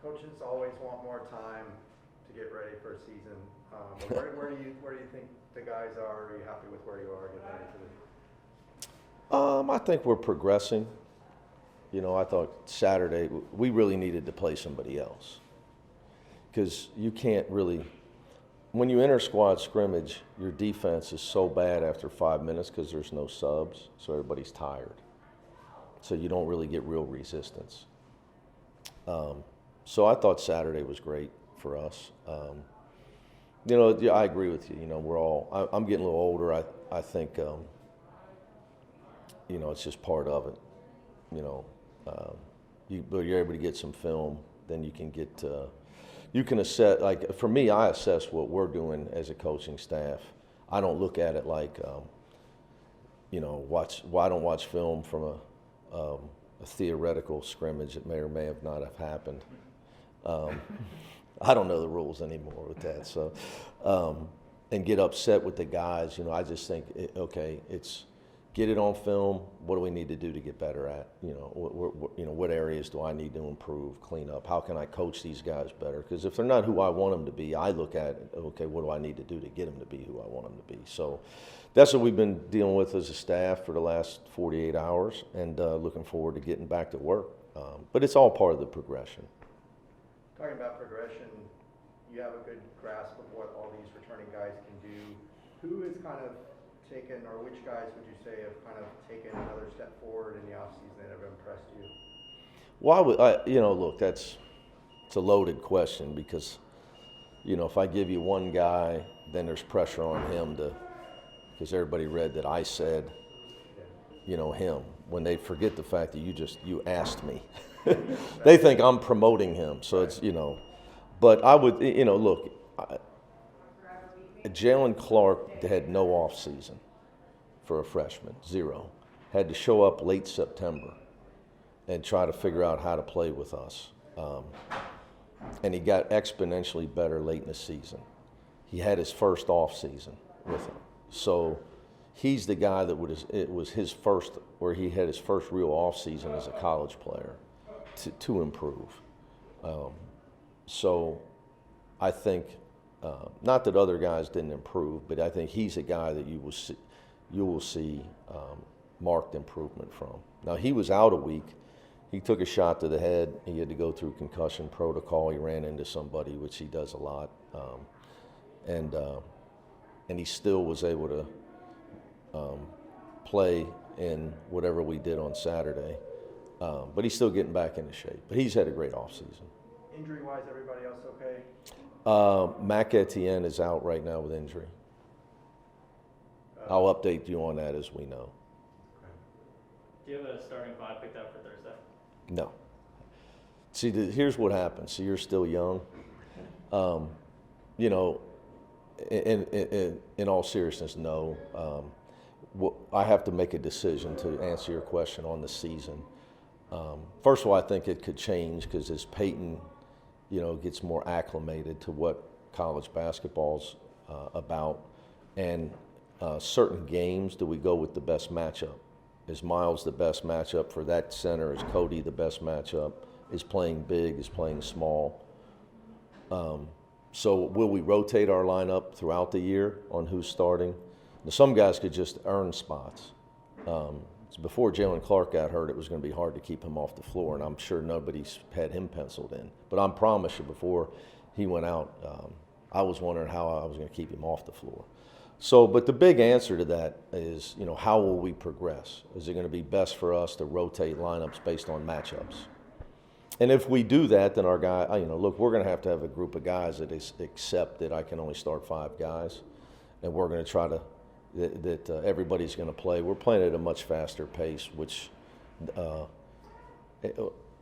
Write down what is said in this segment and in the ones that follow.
Coaches always want more time to get ready for a season. But where do you think the guys are? Are you happy with where you are getting ready for the? I think we're progressing. You know, I thought Saturday we really needed to play somebody else because you can't really. When you enter squad scrimmage, your defense is so bad after 5 minutes because there's no subs, so everybody's tired. So you don't really get real resistance. So I thought Saturday was great for us. You know, yeah, I agree with you. You know, I'm getting a little older. I think, you know, it's just part of it. You know, you're able to get some film, then you can get. You can assess, like for me, I assess what we're doing as a coaching staff. I don't look at it like, you know, I don't watch film from a theoretical scrimmage that may or may have not have happened. I don't know the rules anymore with that. So, and get upset with the guys. You know, I just think, okay, it's get it on film. What do we need to do to get better at? You know, what areas do I need to improve, clean up? How can I coach these guys better? Because if they're not who I want them to be, I look at, okay, what do I need to do to get them to be who I want them to be? So that's what we've been dealing with as a staff for the last 48 hours, and looking forward to getting back to work. But it's all part of the progression. Talking about progression, you have a good grasp of what all these returning guys can do. Who is kind of taken, or which guys would you say have kind of taken another step forward in the offseason that have impressed you? Well, you know, look, it's a loaded question because, you know, if I give you one guy, then there's pressure on him because everybody read that I said, you know, him, when they forget the fact that you asked me. They think I'm promoting him, so it's, you know, but I would, you know, look, Jalen Clark had no off season for a freshman, 0. Had to show up late September and try to figure out how to play with us. And he got exponentially better late in the season. He had his first off season with him. So he's the guy that it was his first, where he had his first real off season as a college player to improve. So I think, not that other guys didn't improve, but I think he's a guy that you will see marked improvement from. Now, he was out a week. He took a shot to the head. He had to go through concussion protocol. He ran into somebody, which he does a lot, and he still was able to play in whatever we did on Saturday. But he's still getting back into shape. But he's had a great offseason. Injury-wise, everybody else okay? Mac Etienne is out right now with injury. I'll update you on that as we know. Okay. Do you have a starting 5 picked out for Thursday? No. See, here's what happens. So you're still young. You know, in all seriousness, no. I have to make a decision to answer your question on the season. First of all, I think it could change because as Peyton, you know, gets more acclimated to what college basketball's about, and certain games, do we go with the best matchup? Is Miles the best matchup for that center? Is Cody the best matchup? Is playing big? Is playing small? So will we rotate our lineup throughout the year on who's starting? Now, some guys could just earn spots. Before Jalen Clark got hurt, it was going to be hard to keep him off the floor, and I'm sure nobody's had him penciled in. But I promise you, before he went out, I was wondering how I was going to keep him off the floor. So, but the big answer to that is, you know, how will we progress? Is it going to be best for us to rotate lineups based on matchups? And if we do that, then our guy, you know, look, we're going to have a group of guys that accept that I can only start 5 guys, and we're going to try to that everybody's going to play. We're playing at a much faster pace, which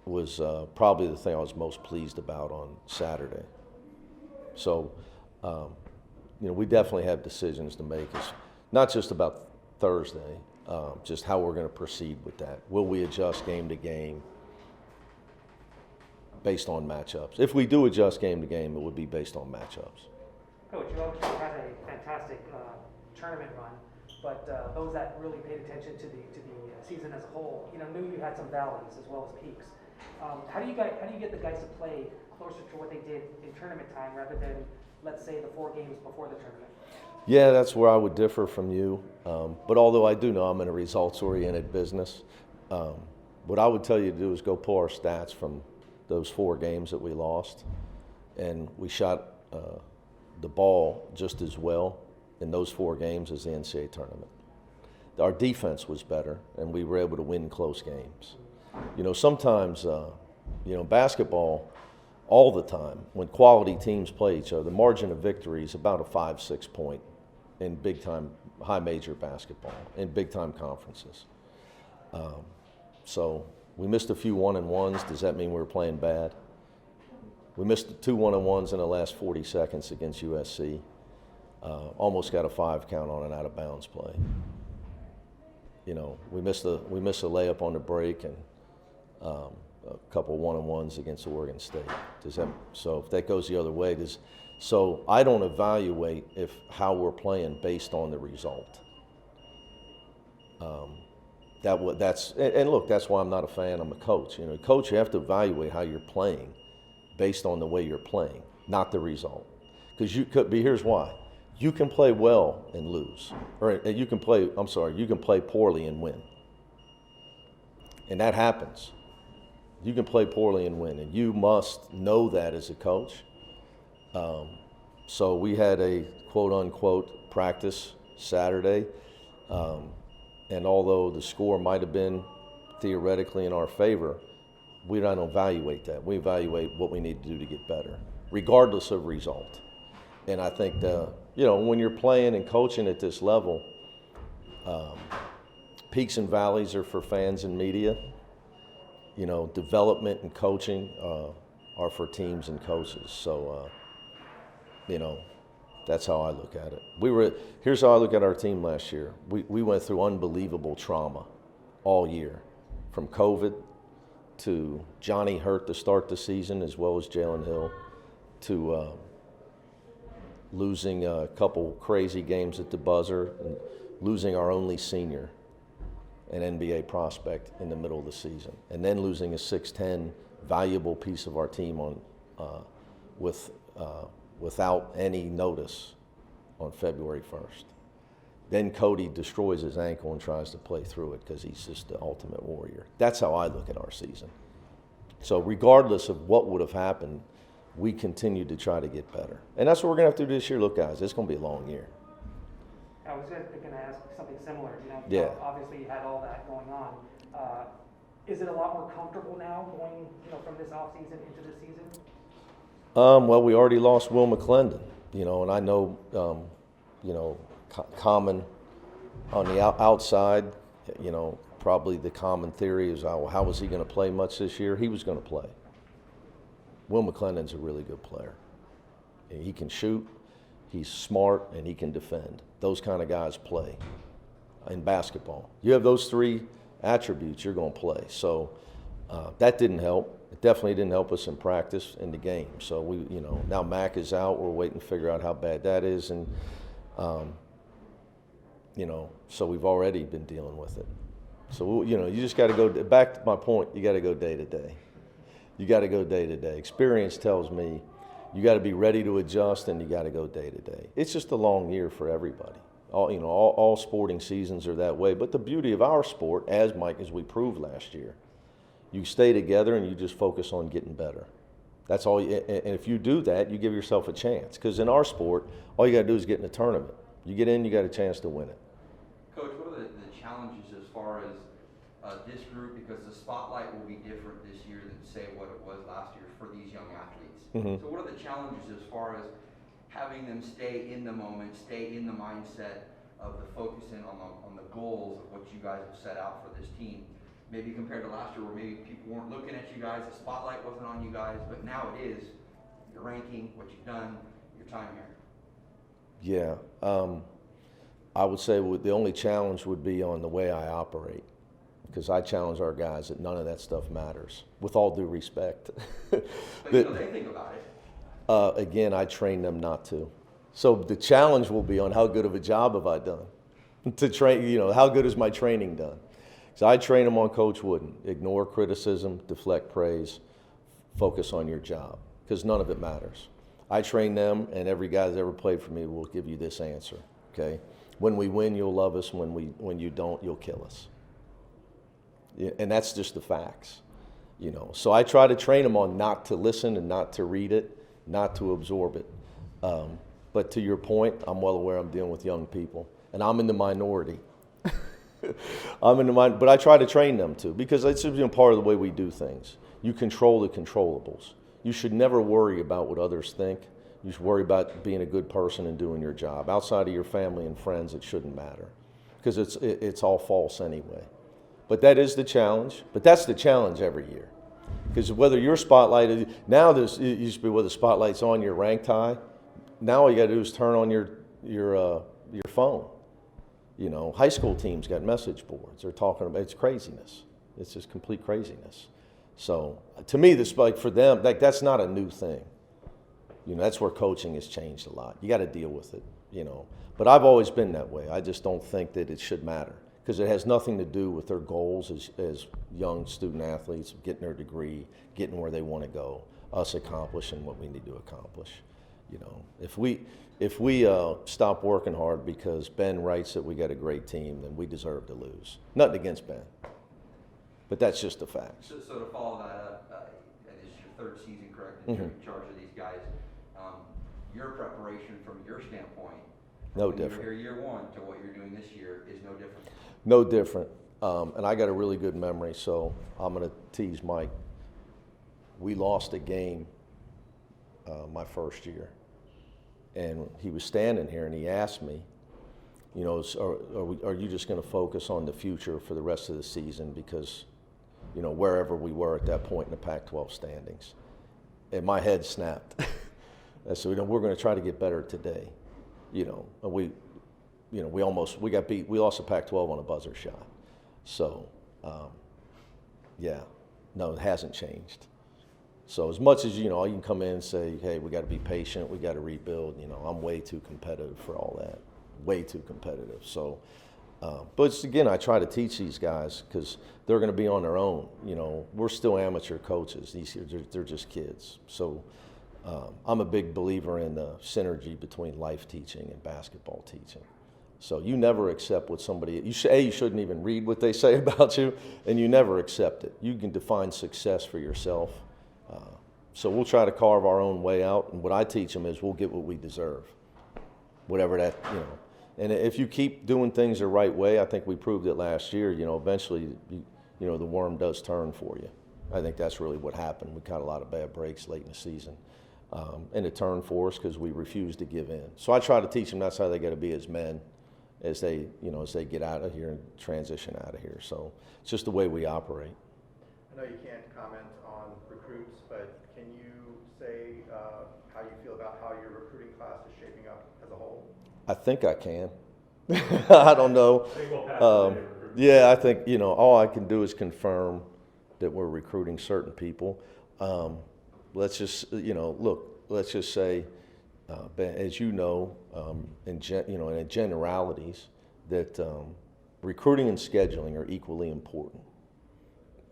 was probably the thing I was most pleased about on Saturday. So, you know, we definitely have decisions to make. It's not just about Thursday, just how we're going to proceed with that. Will we adjust game to game based on matchups? If we do adjust game to game, it would be based on matchups. Coach, you obviously had a fantastic tournament run, but those that really paid attention to the season as a whole, you know, knew you had some valleys as well as peaks. How do you get the guys to play closer to what they did in tournament time rather than, let's say, the 4 games before the tournament? Yeah, that's where I would differ from you. But although I do know I'm in a results-oriented business, what I would tell you to do is go pull our stats from those 4 games that we lost. And we shot the ball just as well in those 4 games as the NCAA tournament. Our defense was better, and we were able to win close games. You know, sometimes, basketball, all the time, when quality teams play each other, the margin of victory is about a 5-6 point in big-time, high major basketball, in big-time conferences. So we missed a few 1-and-1s. Does that mean we were playing bad? We missed 2 1-and-1s in the last 40 seconds against USC. Almost got a 5 count on an out-of-bounds play. You know, we missed a layup on the break and a couple 1-and-1s against Oregon State. So if that goes the other way, so I don't evaluate how we're playing based on the result. That's why I'm not a fan. I'm a coach. You know, coach, you have to evaluate how you're playing based on the way you're playing, not the result. Because here's why. You can play well and lose, or you can play poorly and win. And that happens. You can play poorly and win, and you must know that as a coach. So we had a quote-unquote practice Saturday, and although the score might have been theoretically in our favor, we don't evaluate that. We evaluate what we need to do to get better, regardless of result. And I think when you're playing and coaching at this level, peaks and valleys are for fans and media. You know, development and coaching are for teams and coaches. So, that's how I look at it. Here's how I look at our team last year. We went through unbelievable trauma all year, from COVID to Johnny hurt to start the season, as well as Jalen Hill, to losing a couple crazy games at the buzzer, and losing our only senior, an NBA prospect, in the middle of the season, and then losing a 6'10" valuable piece of our team without any notice on February 1st. Then Cody destroys his ankle and tries to play through it because he's just the ultimate warrior. That's how I look at our season. So regardless of what would have happened, we continue to try to get better. And that's what we're going to have to do this year. Look, guys, it's going to be a long year. I was going to ask something similar. Yeah. Obviously, you had all that going on. Is it a lot more comfortable now going, from this off season into this season? Well, we already lost Will McClendon, and I know, common on the outside, probably the common theory is, how was he going to play much this year? He was going to play. Will McClendon's a really good player. He can shoot, he's smart, and he can defend. Those kind of guys play in basketball. You have those 3 attributes, you're going to play. So that didn't help. It definitely didn't help us in practice in the game. So now Mac is out. We're waiting to figure out how bad that is, and so we've already been dealing with it. So you just got to go back to my point. You got to go day to day. You got to go day to day. Experience tells me you got to be ready to adjust, and you got to go day to day. It's just a long year for everybody. All sporting seasons are that way. But the beauty of our sport, as we proved last year, you stay together and you just focus on getting better. That's all. And if you do that, you give yourself a chance. Because in our sport, all you got to do is get in a tournament. You get in, you got a chance to win it. Coach, what are the challenges as far as this group? Because the spotlight will be different this year than, say, what it was last year for these young athletes. Mm-hmm. So what are the challenges as far as having them stay in the moment, stay in the mindset of the focusing on the goals of what you guys have set out for this team? Maybe compared to last year where maybe people weren't looking at you guys, the spotlight wasn't on you guys, but now it is. Your ranking, what you've done, your time here. Yeah. I would say the only challenge would be on the way I operate, because I challenge our guys that none of that stuff matters, with all due respect. But they think about it. Again, I train them not to. So the challenge will be on how good of a job have I done to train, how good is my training done? So I train them on Coach Wooden. Ignore criticism, deflect praise, focus on your job, because none of it matters. I train them, and every guy that's ever played for me will give you this answer, okay? When we win, you'll love us. When you don't, you'll kill us. Yeah, and that's just the facts, you know. So I try to train them on not to listen and not to read it, not to absorb it. But to your point, I'm well aware I'm dealing with young people, and I'm in the minority. But I try to train them too, because it's part of the way we do things. You control the controllables. You should never worry about what others think. You should worry about being a good person and doing your job. Outside of your family and friends, it shouldn't matter, because it's all false anyway. But that is the challenge. But that's the challenge every year, because whether your spotlight now, it used to be whether the spotlight's on your ranked high. Now all you got to do is turn on your phone. You know, high school teams got message boards. They're talking about, it's craziness. It's just complete craziness. So to me, this, like, for them, that's not a new thing. You know, that's where coaching has changed a lot. You got to deal with it, you know. But I've always been that way. I just don't think that it should matter, because it has nothing to do with their goals as young student athletes, getting their degree, getting where they want to go, us accomplishing what we need to accomplish. You know, if we stop working hard because Ben writes that we got a great team, then we deserve to lose. Nothing against Ben, but that's just the facts. So to follow that up, and this is your third season, correct, in charge of these guys. Your preparation from your standpoint, No when different. you're here year one to what you're doing this year is no different. No different. And I got a really good memory, so I'm going to tease Mike. We lost a game my first year, and he was standing here and he asked me, you know, are you just going to focus on the future for the rest of the season, because, you know, wherever we were at that point in the Pac-12 standings. And my head snapped. I said, you know, we're going to try to get better today. You know, and we got beat. We lost the Pac-12 on a buzzer shot. So, yeah, no, it hasn't changed. So as much as, you know, you can come in and say, hey, we got to be patient, we got to rebuild, you know, I'm way too competitive for all that, way too competitive. So, but again, I try to teach these guys, because they're going to be on their own. You know, we're still amateur coaches. They're just kids. So I'm a big believer in the synergy between life teaching and basketball teaching. So you never accept what somebody, you shouldn't even read what they say about you, and you never accept it. You can define success for yourself. So we'll try to carve our own way out, and what I teach them is we'll get what we deserve, whatever that, you know. And if you keep doing things the right way, I think we proved it last year, you know, eventually, you know, the worm does turn for you. I think that's really what happened. We caught a lot of bad breaks late in the season. And it turned for us because we refused to give in. So I try to teach them that's how they got to be as men, as they, you know, as they get out of here and transition out of here. So it's just the way we operate. I know you can't comment on recruits, but can you say how you feel about how your recruiting class is shaping up as a whole? I think I can. I don't know. I think we'll pass today, Yeah, I think, you know, all I can do is confirm that we're recruiting certain people. Let's just, you know, look, let's just say, as you know, in generalities, that recruiting and scheduling are equally important.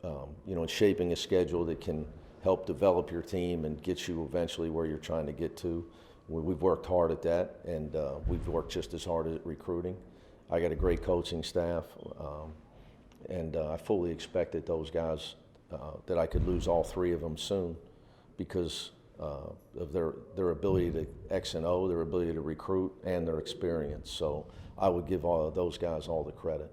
You know, and shaping a schedule that can help develop your team and get you eventually where you're trying to get to. We've worked hard at that, and we've worked just as hard at recruiting. I got a great coaching staff, and I fully expected those guys that I could lose all three of them soon, because of their ability to X and O, their ability to recruit, and their experience. So I would give all of those guys all the credit.